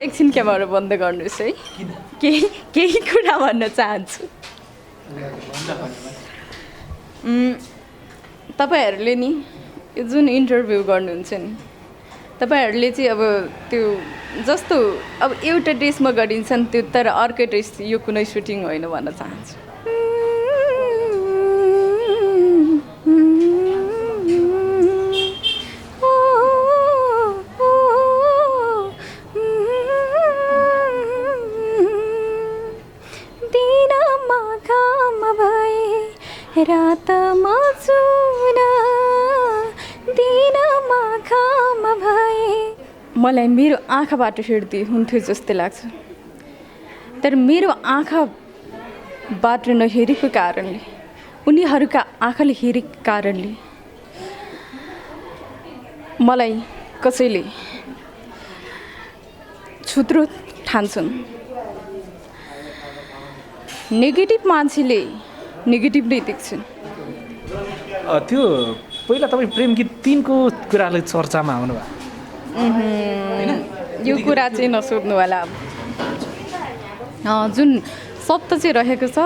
एकछिन क्यामेरा बन्द गर्नुहोस् है केही कुरा भन्न चाहन्छु तपाईहरुले नि जुन इन्टरभ्यु गर्नुहुन्छ नि तपाईहरुले चाहिँ अब त्यो जस्तो अब एउटा ड्रेसमा गरिन्छ नि त्यो तर अर्कै ड्रेस यो कुनै सुटिङ होइन भन्न चाहन्छु रातमा चुना दिनमा घाम भए मलाई मेरो आँखाबाट हिँड्दै हुन्थ्यो जस्तो लाग्छ तर मेरो आँखाबाट नहेरेको कारणले उनीहरूका आँखाले हेरेको कारणले मलाई कसैले छुत्रो ठान्छन् नेगेटिभ मान्छेले नेगेटिभ नै देख्छन् त्यो पहिला तपाईँ प्रेम गीत 3 को कुराले चर्चामा आउनु भयो यो कुरा चाहिँ नसोध्नु होला जुन शब्द चाहिँ रहेको छ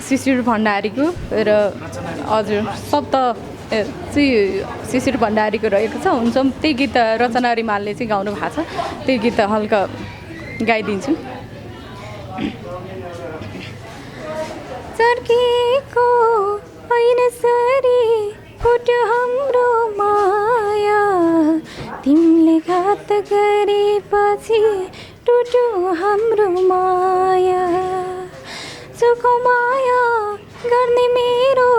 शिशिर भण्डारीको र हजुर शब्द चाहिँ शिशिर भण्डारीको रहेको छ हुन्छ त्यही गीत रचना रिमालले चाहिँ गाउनु भएको छ त्यही गीत हल्का गाइदिन्छु चर्केको ऐनसरी फुट्यो हाम्रो माया तिमीले घात गरेपछि टुट्यो हाम्रो माया चोखो माया गर्ने मेरो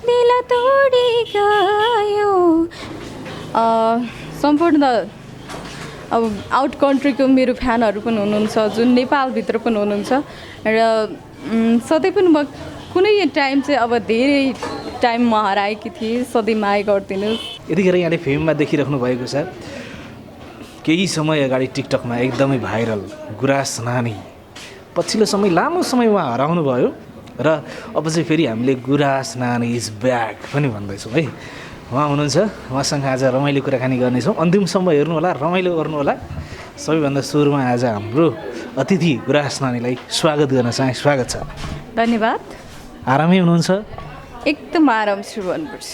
दिल तोडी गयो सम्पूर्ण अब आउट कन्ट्रीको मेरो फ्यानहरू पनि हुनुहुन्छ जुन नेपालभित्र पनि हुनुहुन्छ र सधैँ पनि म कुनै टाइम चाहिँ अब धेरै टाइम म हराएकी थिएँ सधैँ माया गरिदिनुहोस् यतिखेर यहाँले फिल्ममा देखिराख्नु भएको छ केही समय अगाडि टिकटकमा एकदमै भाइरल गुराँस नानी पछिल्लो समय लामो समय उहाँ हराउनु भयो र अब चाहिँ फेरि हामीले गुराँस नानी इज ब्याक पनि भन्दैछौँ है उहाँ हुनुहुन्छ उहाँसँग आज रमाइलो कुराकानी गर्नेछौँ अन्तिमसम्म हेर्नु होला रमाइलो गर्नु होला सबैभन्दा सुरुमा आज हाम्रो अतिथि गुराँस नानीलाई स्वागत गर्न चाहे स्वागत छ धन्यवाद आरामै हुनुहुन्छ एकदम आराम छु भन्नुपर्छ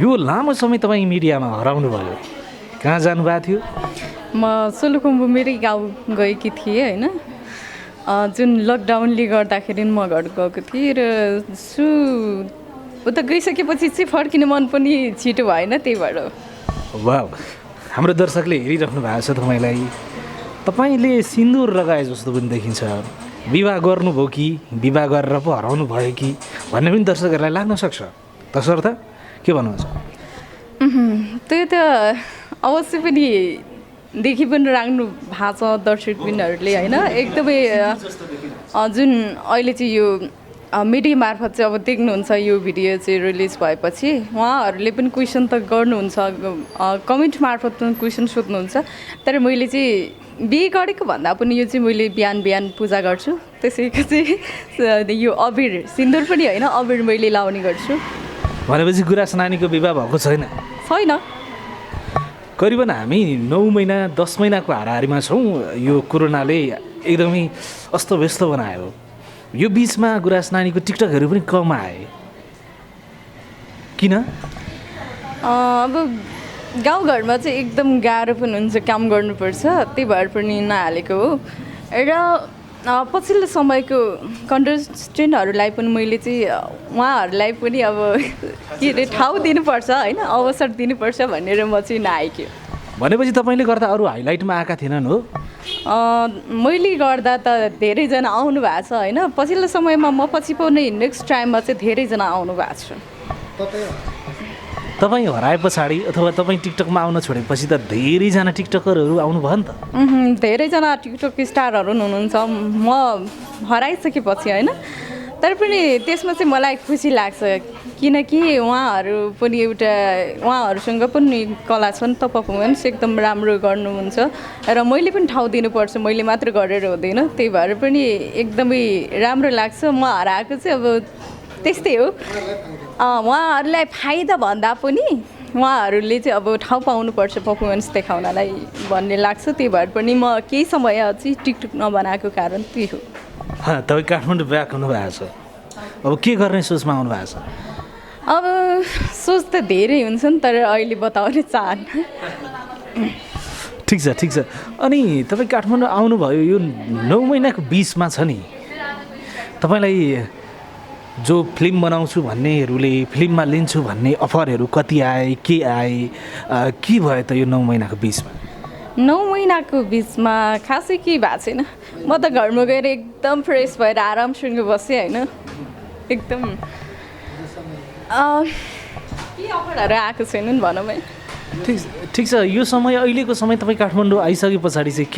यो लामो समय तपाईँ मिडियामा हराउनु भयो कहाँ जानुभएको थियो म सोलुखुम्बु मेरै गाउँ गएकी थिएँ होइन जुन लकडाउनले गर्दाखेरि म घर गएको थिएँ र उता गइसकेपछि चाहिँ फर्किने मन पनि छिटो भएन त्यही भएर वाह हाम्रो दर्शकले हेरिराख्नु भएको छ तपाईँलाई तपाईँले सिन्दुर लगाए जस्तो पनि देखिन्छ विवाह गर्नुभयो कि विवाह गरेर पो हराउनु भयो कि भन्ने पनि दर्शकहरूलाई लाग्न सक्छ तसर्थ के भन्नुहुन्छ त्यो त अवश्य पनि देखि पनि राख्नु भएको छ दर्शकबिनहरूले होइन एकदमै जुन अहिले चाहिँ यो मिडिया मार्फत चाहिँ अब देख्नुहुन्छ यो भिडियो चाहिँ रिलिज भएपछि उहाँहरूले पनि क्वेसन त गर्नुहुन्छ कमेन्ट मार्फत पनि क्वेसन सोध्नुहुन्छ तर मैले चाहिँ बिहे गरेको भन्दा पनि यो चाहिँ मैले बिहान बिहान पूजा गर्छु त्यसैको चाहिँ यो अबिर सिन्दुर पनि होइन अबिर मैले लाउने गर्छु भनेपछि गुराँस नानीको विवाह भएको छैन छैन करिबन हामी 9 महिना 10 महिनाको हाराहारीमा छौँ यो कोरोनाले एकदमै अस्तव्यस्त बनायो यो बिचमा गुराँस नानीको टिकटकहरू पनि कम आए किन अब गाउँघरमा चाहिँ एकदम गाह्रो पनि हुन्छ काम गर्नुपर्छ त्यही भएर पनि नहालेको हो र पछिल्लो समयको कन्टेस्टेन्टहरूलाई पनि मैले चाहिँ उहाँहरूलाई पनि अब के अरे ठाउँ दिनुपर्छ होइन अवसर दिनुपर्छ भनेर म चाहिँ नआएकी भनेपछि तपाईँले गर्दा अरू हाइलाइटमा आएका थिएनन् हो मैले गर्दा त धेरैजना आउनु भएको छ होइन पछिल्लो समयमा म पछि पनि नेक्स्ट टाइममा चाहिँ धेरैजना आउनु भएको छ तपाईँ हराए पछाडि अथवा तपाईँ टिकटकमा आउन छोडेपछि त धेरैजना टिकटकरहरू आउनुभयो नि त धेरैजना टिकटक स्टारहरू हुनुहुन्छ म हराइसकेपछि होइन तर पनि त्यसमा चाहिँ मलाई खुसी लाग्छ किनकि उहाँहरू पनि एउटा उहाँहरूसँग पनि कला छ नि त पर्फर्मेन्स एकदम राम्रो गर्नुहुन्छ र मैले पनि ठाउँ दिनुपर्छ मैले मात्र गरेर हुँदैन त्यही भएर पनि एकदमै राम्रो लाग्छ म हराएको चाहिँ अब त्यस्तै हो उहाँहरूलाई फाइदा भन्दा पनि उहाँहरूले चाहिँ अब ठाउँ पाउनुपर्छ पर्फर्मेन्स देखाउनलाई भन्ने लाग्छ। त्यही भएर पनि म केही समय चाहिँ टिकटक नबनाएको कारण त्यही हो। तपाईँ काठमाडौँ ब्याक हुनुभएको छ, अब के गर्ने सोचमा आउनु भएको छ? अब सोच त धेरै हुन्छ नि, तर अहिले बताउन चाहन्न। ठिक छ। अनि तपाईँ काठमाडौँ आउनुभयो, यो 9 महिनाको बिचमा छ नि, तपाईँलाई जो फिल्म बनाउँछु भन्नेहरूले, फिल्ममा लिन्छु भन्ने अफरहरू कति आए, के आए, के भयो त यो 9 महिनाको बिचमा? 9 महिनाको बिचमा खासै केही भएको छैन। म त घरमा गएर एकदम फ्रेस भएर आरामसँग बसेँ होइन। एकदम केही अफरहरू आएको छैनन् भनौँ है। ठिक छ। यो समय, अहिलेको समय तपाईँ काठमाडौँ आइसके पछाडि चाहिँ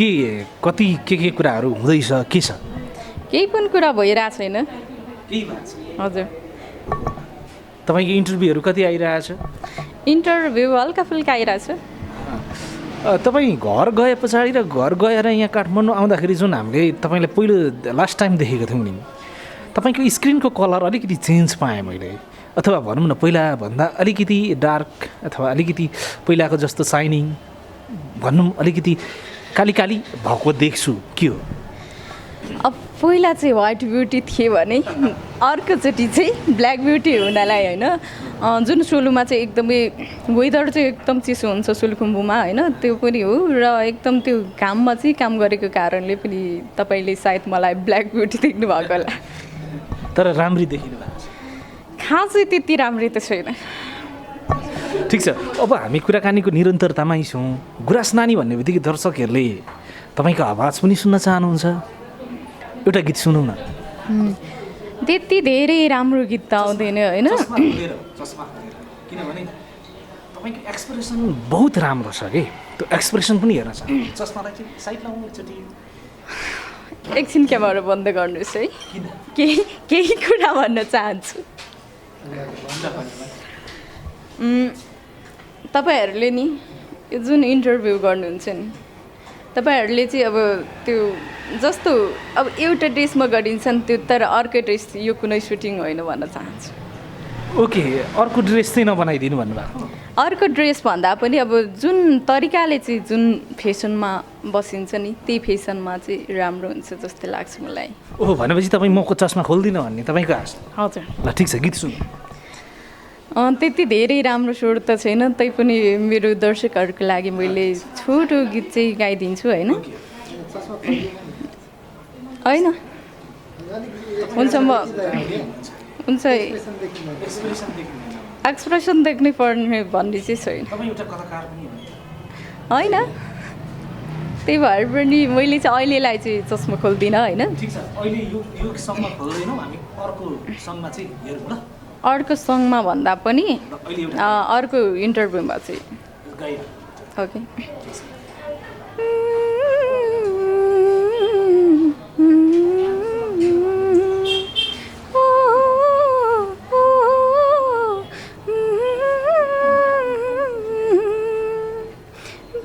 के कुराहरू हुँदैछ, के छ? केही पनि कुरा भइरहेको छैन। हजुर। तपाईँको इन्टरभ्यूहरू कति आइरहेछ? इन्टरभ्यू हल्का फुल्का आइरहेछ। तपाईँ घर गए पछाडि र घर गएर यहाँ काठमाडौँ आउँदाखेरि जुन हामीले तपाईँलाई पहिलो लास्ट टाइम देखेको थियौँ नि, तपाईँको स्क्रिनको कलर अलिकति चेन्ज पाएँ मैले, अथवा भनौँ न पहिलाभन्दा अलिकति डार्क अथवा अलिकति पहिलाको जस्तो साइनिङ भनौँ अलिकति काली काली भएको देख्छु, के हो? अब पहिला चाहिँ व्हाइट ब्युटी थिए भने अर्कोचोटि चाहिँ ब्ल्याक ब्युटी हुनलाई होइन। जुन सोलुमा चाहिँ एकदमै वेदर चाहिँ एकदम चिसो हुन्छ सोलुखुम्बुमा होइन, त्यो पनि हो। र एकदम त्यो घाममा चाहिँ काम गरेको कारणले पनि तपाईँले सायद मलाई ब्ल्याक ब्युटी देख्नु भएको होला। तर राम्री देखिनु भएको छ? खासै त्यति राम्रै त छैन। ठिक छ। अब हामी कुराकानीको निरन्तरतामै छौँ। गुराँस नानी भन्ने बित्तिकै दर्शकहरूले तपाईँको आवाज पनि सुन्न चाहनुहुन्छ। एउटा गीत सुनौँ न। त्यति धेरै राम्रो गीत त आउँदैन होइन। किनभने तपाईँको एक्सप्रेसन बहुत राम्रो छ कि, त्यो एक्सप्रेसन पनि हेर्न चाहन्छु। चस्मालाई चाहिँ साइड लाउनु एकचोटि। एकछिन क्यामेरा बन्द गर्नुहोस् है। केही कुरा भन्न चाहन्छु। तपाईँहरूले नि यो जुन इन्टरभ्यू गर्नुहुन्छ नि, तपाईँहरूले चाहिँ अब त्यो जस्तो अब एउटा ड्रेसमा गरिन्छ नि त्यो, तर अर्को ड्रेस यो कुनै सुटिङ होइन भन्न चाहन्छु। ओके, अर्को ड्रेस चाहिँ नबनाइदिनु भन्नुभएको? अर्को ड्रेस भन्दा पनि अब जुन तरिकाले चाहिँ जुन फेसनमा बसिन्छ नि त्यही फेसनमा चाहिँ राम्रो हुन्छ जस्तो लाग्छ मलाई। ओहो, भनेपछि तपाईँ मको चस्मा खोल्दिनँ भन्ने तपाईँको आश? हजुर। ल ठिक छ, गीत सुन्नु। त्यति धेरै राम्रो स्वर त छैन, तैपनि मेरो दर्शकहरूको लागि मैले छोटो गीत चाहिँ गाइदिन्छु होइन। होइन हुन्छ, हुन्छ एक्सप्रेसन देख्नै पर्ने भन्ने चाहिँ छैन होइन। त्यही भएर पनि मैले चाहिँ अहिलेलाई चाहिँ चस्मा खोल्दिनँ होइन। अर्को सङमा भन्दा पनि अर्को इन्टरभ्यूमा चाहिँ ओके।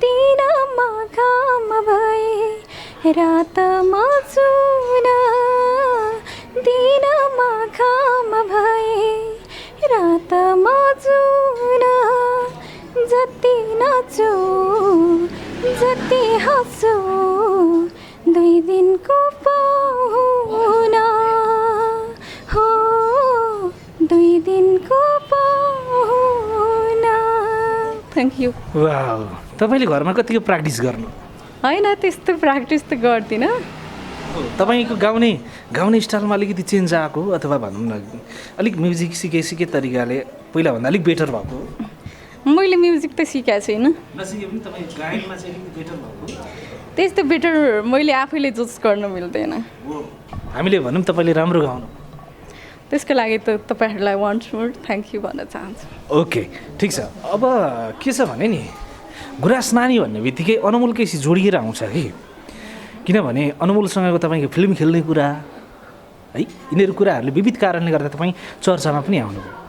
दिनमा घाम भए रातमा जुन, दिनमा घाम भए रातमा जुन, जति नाचो जति हाँसो 2 दिनको पाहुना हो, 2 दिनको पाहुना। Thank you. वाह, तपाईँले घरमा कतिको प्र्याक्टिस गर्नु? होइन त्यस्तो प्र्याक्टिस त गर्दिनँ। तपाईँको गाउने स्टाइलमा अलिकति चेन्ज आएको, अथवा भनौँ न अलिक म्युजिक सिके तरिकाले पहिलाभन्दा अलिक बेटर भएको? मैले म्युजिक त सिकाएको छैन। त्यस्तो बेटर मैले आफैले जज गर्न मिल्दैन। हामीले भनौँ तपाईँले राम्रो गाउनु, त्यसको लागि त तपाईँहरूलाई वान्स मोर थ्याङ्क यू भन्न चाहन्छु। ओके ठिक छ। अब के छ भने नि, गुराँस नानी भन्ने बित्तिकै अनमोल केसी जोडिएर आउँछ कि, किनभने अनमोलसँगको तपाईँको फिल्म खेल्ने कुरा है, यिनीहरू कुराहरूले विविध कारणले गर्दा तपाईँ चर्चामा पनि आउनुभयो।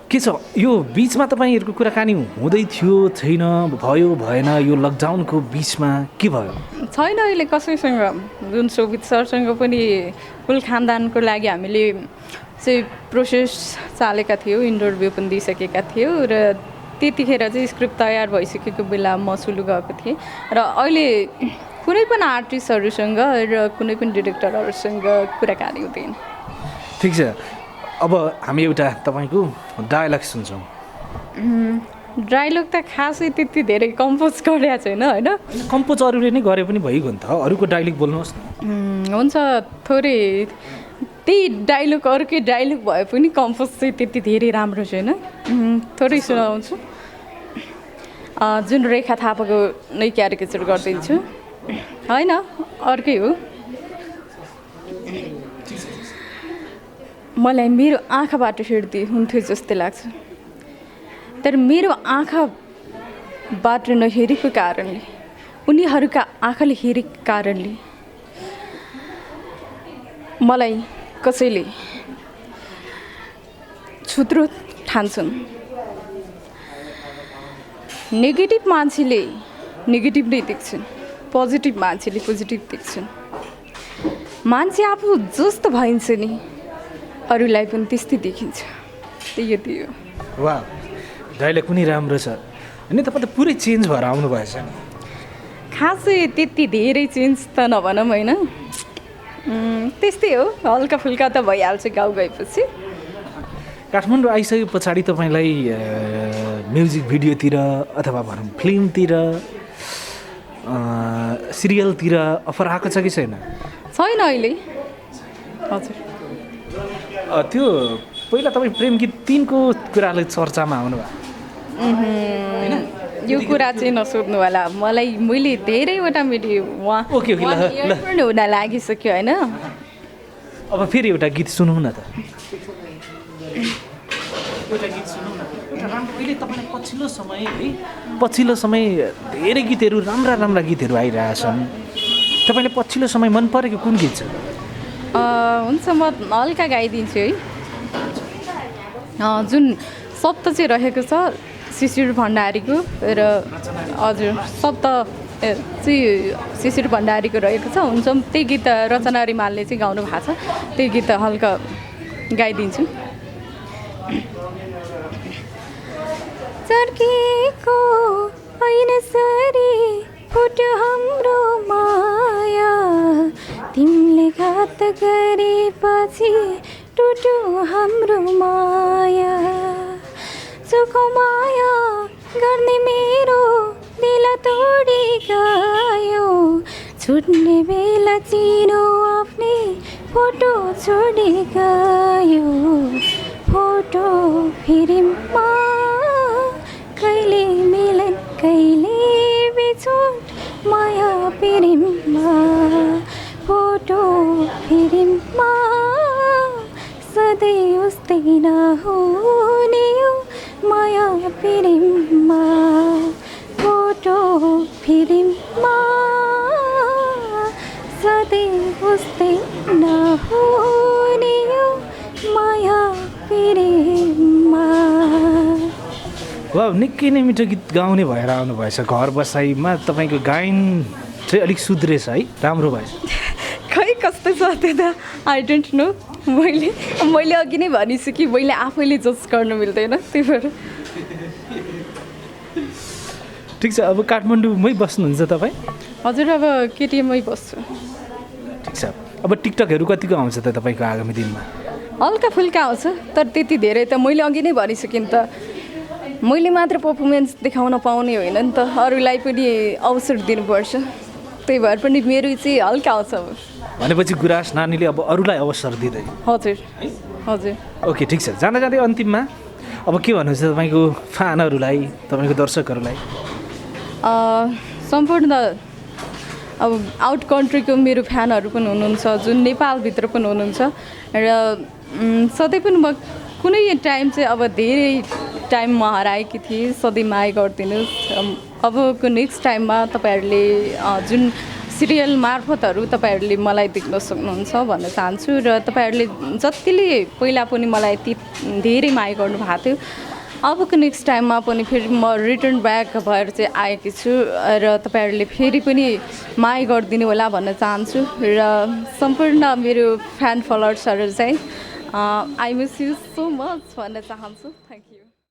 के छ यो बिचमा तपाईँहरूको कुराकानी हुँदै थियो छैन, भयो भएन, यो लकडाउनको बिचमा के भयो? छैन अहिले कसैसँग, जुन शोभित सरसँग पनि फुल खानदानको लागि हामीले चाहिँ प्रोसेस चालेका थियो, इन्टरभ्यू पनि दिइसकेका थियो र त्यतिखेर चाहिँ स्क्रिप्ट तयार भइसकेको बेला म सुलु गएको थिएँ र अहिले कुनै पनि आर्टिस्टहरूसँग र कुनै पनि डिरेक्टरहरूसँग कुराकानी हुँदैन। ठिक छ, अब हामी एउटा तपाईँको डायलग सुन्छौँ। डायलग त खासै त्यति धेरै कम्पोज गरेको छैन होइन। कम्पोज अरूले नै गरे पनि भइगयो नि त, अरूको डायलग बोल्नुहोस् न। हुन्छ, थोरै त्यही डायलग अर्कै डायलग भए पनि कम्पोज चाहिँ त्यति धेरै राम्रो छैन। थोरै सुनाउँछु। जुन रेखा थापाको नै क्यारिकेचर गरिदिन्छु होइन, अर्कै हो। मलाई मेरो आँखाबाट हेर्दै हुन्थ्यो जस्तै लाग्छ, तर मेरो आँखाबाट नहेरेको कारणले, उनीहरूका आँखाले हेरेको कारणले मलाई कसैले छुत्रो ठान्छन्। नेगेटिभ मान्छेले नेगेटिभ नै देख्छन्, पोजिटिभ मान्छेले पोजिटिभ देख्छन्। मान्छे आफू जस्तो भइन्छ नि अरूलाई पनि त्यस्तै देखिन्छ। त्यही हो। वाह, डायलग पनि राम्रो छ। अनि तपाईँ त पुरै चेन्ज भएर आउनु भएछ नि। खासै त्यति धेरै चेन्ज त नभनौँ होइन, त्यस्तै हो, हल्का फुल्का त भइहाल्छ गाउँ गएपछि। काठमाडौँ आइसके पछाडि तपाईँलाई म्युजिक भिडियोतिर अथवा भनौँ फिल्मतिर, सिरियलतिर अफर आएको छ कि छैन? छैन अहिले। हजुर, त्यो पहिला तपाईँ प्रेम गीत 3 को कुराले चर्चामा आउनुभयो। यो कुरा चाहिँ नसोध्नु होला मलाई। मैले धेरैवटा भिडियो उहाँ ओके पनि हुन लागिसक्यो होइन। अब फेरि एउटा गीत सुनौँ न त। एउटा गीत सुनौँ न। अहिले तपाईँलाई पछिल्लो समय धेरै गीतहरू, राम्रा गीतहरू आइरहेछन्। तपाईँले पछिल्लो समय मन परेको कुन गीत छ? हुन्छ, म हल्का गाइदिन्छु है। जुन शब्द चाहिँ रहेको छ शिशिर भण्डारीको र हजुर शब्द चाहिँ शिशिर भण्डारीको रहेको छ। हुन्छ, त्यही गीत रचना रिमालले चाहिँ गाउनु भएको छ, त्यही गीत हल्का गाइदिन्छु। चर्केको होइन सरी फुट्यो हाम्रो माया, तिमीले घात गरेपछि टुट्यो हाम्रो माया। चोखो माया गर्ने मेरो दिल तोडी गयो, छुट्ने बेला चिनो आफ्नै फोटो छोडी गयो। फोटो फिल्ममा कहिले मिलन कहिले बिछोड माया प्रेममा। फोटो फिल्ममा सधैँ उस्तै नहुने हो माया प्रेममा। फोटो फिल्ममा सधैँ उस्तै नहुने हो माया प्रेममा। वाह, निकै नै मिठो गीत गाउने भएर आउनु भएछ। घर बसाइमा तपाईँको गायन चाहिँ अलिक सुध्रेछ है, राम्रो भएछ। खै कस्तो छ त्यो त आई डोन्ट नो। मैले अघि नै भनिसकेँ, मैले आफैले जज गर्नु मिल्दैन, त्यही भएर। ठिक छ, अब काठमाडौँमै बस्नुहुन्छ तपाईँ? हजुर, अब केटिएममै बस्छु। ठिक छ, अब टिकटकहरू कतिको आउँछ त तपाईँको आगामी दिनमा? हल्का फुल्का आउँछ, तर त्यति धेरै त मैले अघि नै भनिसकेँ नि त। मैले मात्र पर्फर्मेन्स देखाउन पाउने होइन नि त, अरूलाई पनि अवसर दिनुपर्छ। त्यही भएर पनि मेरो चाहिँ हल्का आउँछ। अब भनेपछि गुराँस नानीले अब अरूलाई अवसर दिँदै। हजुर हजुर। ओके, ठिक छ। जाँदा जाँदै अन्तिममा अब के भन्नुहुन्छ तपाईँको फ्यानहरूलाई, तपाईँको दर्शकहरूलाई? सम्पूर्ण अब आउट कन्ट्रीको मेरो फ्यानहरू पनि हुनुहुन्छ, जुन नेपालभित्र पनि हुनुहुन्छ र सधैँ पनि म कुनै टाइम चाहिँ अब धेरै टाइम म हराएकी थिएँ, सधैँ माया गरिदिनुहोस्। अबको नेक्स्ट टाइममा तपाईँहरूले जुन सिरियल मार्फतहरू तपाईँहरूले मलाई देख्न सक्नुहुन्छ भन्न चाहन्छु र तपाईँहरूले जतिले पहिला पनि मलाई यति धेरै माया गर्नुभएको थियो, अबको नेक्स्ट टाइममा पनि फेरि म रिटर्न ब्याक भएर चाहिँ आएकी छु र तपाईँहरूले फेरि पनि माया गरिदिनु होला भन्न चाहन्छु। र सम्पूर्ण मेरो फ्यान फलोवर्सहरू चाहिँ I miss you so much भन्न चाहन्छु थ्याङ्क यू